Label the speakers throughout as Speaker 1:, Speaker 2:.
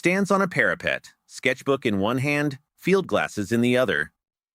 Speaker 1: stands on a parapet, sketchbook in one hand, field glasses in the other.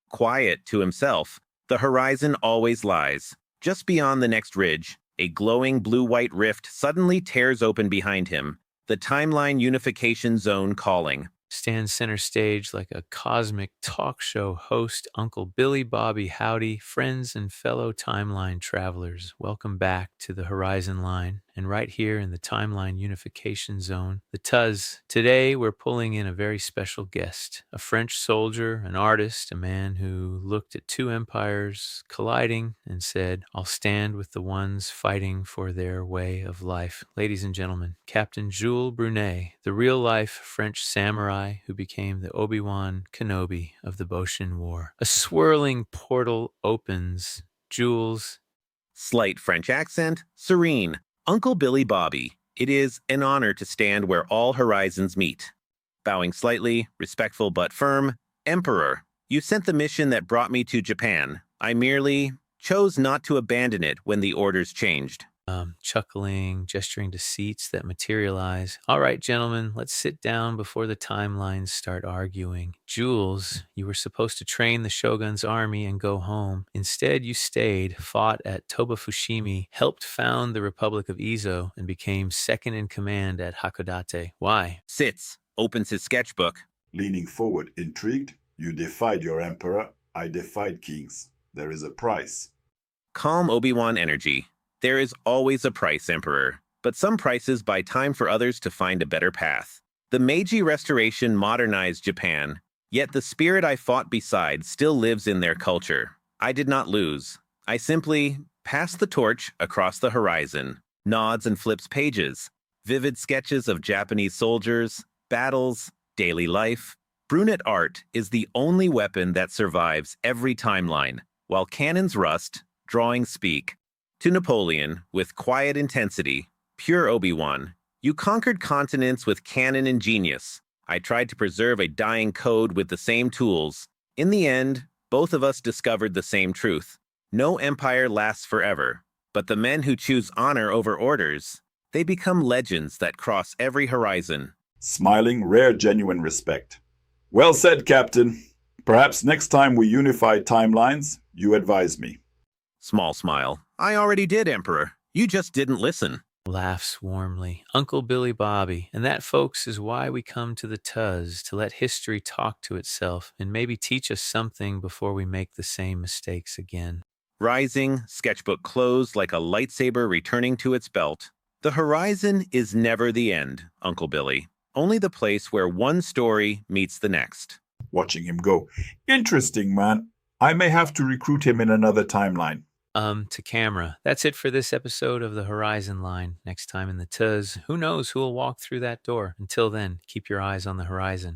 Speaker 1: Quiet to himself, the horizon always lies. Just beyond the next ridge, a glowing blue-white rift suddenly tears open behind him, the Timeline Unification Zone calling.
Speaker 2: Stands center stage like a cosmic talk show host, Uncle Billy Bobby. Howdy, friends and fellow timeline travelers. Welcome back to the Horizon Line, and right here in the Timeline Unification Zone, the TUZ. Today we're pulling in a very special guest, a French soldier, an artist, a man who looked at two empires colliding and said, I'll stand with the ones fighting for their way of life. Ladies and gentlemen, Captain Jules Brune, the real-life French samurai who became the Obi-Wan Kenobi of the Boshin War. A swirling portal opens. Jules.
Speaker 1: Slight French accent, serene. Uncle Billy Bobby, it is an honor to stand where all horizons meet. Bowing slightly, respectful but firm, Emperor, you sent the mission that brought me to Japan. I merely chose not to abandon it when the orders changed.
Speaker 2: Chuckling, gesturing to seats that materialize. All right, gentlemen, let's sit down before the timelines start arguing. Jules, you were supposed to train the Shogun's army and go home. Instead, you stayed, fought at Toba-Fushimi, helped found the Republic of Izo, and became second in command at Hakodate. Why?
Speaker 1: Sits, opens his sketchbook.
Speaker 3: Leaning forward, intrigued, you defied your emperor, I defied kings. There is a price.
Speaker 1: Calm Obi-Wan energy. There is always a price, Emperor, but some prices buy time for others to find a better path. The Meiji Restoration modernized Japan, yet the spirit I fought beside still lives in their culture. I did not lose. I simply passed the torch across the horizon, nods and flips pages, vivid sketches of Japanese soldiers, battles, daily life. Brunette art is the only weapon that survives every timeline, while cannons rust, drawings speak. To Napoleon, with quiet intensity, pure Obi-Wan, you conquered continents with cannon and genius. I tried to preserve a dying code with the same tools. In the end, both of us discovered the same truth. No empire lasts forever, but the men who choose honor over orders, they become legends that cross every horizon.
Speaker 3: Smiling, rare, genuine respect. Well said, Captain. Perhaps next time we unify timelines, you advise me.
Speaker 1: Small smile. I already did, Emperor. You just didn't listen.
Speaker 2: Laughs warmly. Uncle Billy Bobby. And that, folks, is why we come to the TUZ, to let history talk to itself and maybe teach us something before we make the same mistakes again.
Speaker 1: Rising, sketchbook closed like a lightsaber returning to its belt. The horizon is never the end, Uncle Billy. Only the place where one story meets the next.
Speaker 3: Watching him go. Interesting, man. I may have to recruit him in another timeline.
Speaker 2: To camera. That's it for this episode of the Horizon Line. Next time in the TUZ, who knows who will walk through that door? Until then, keep your eyes on the horizon.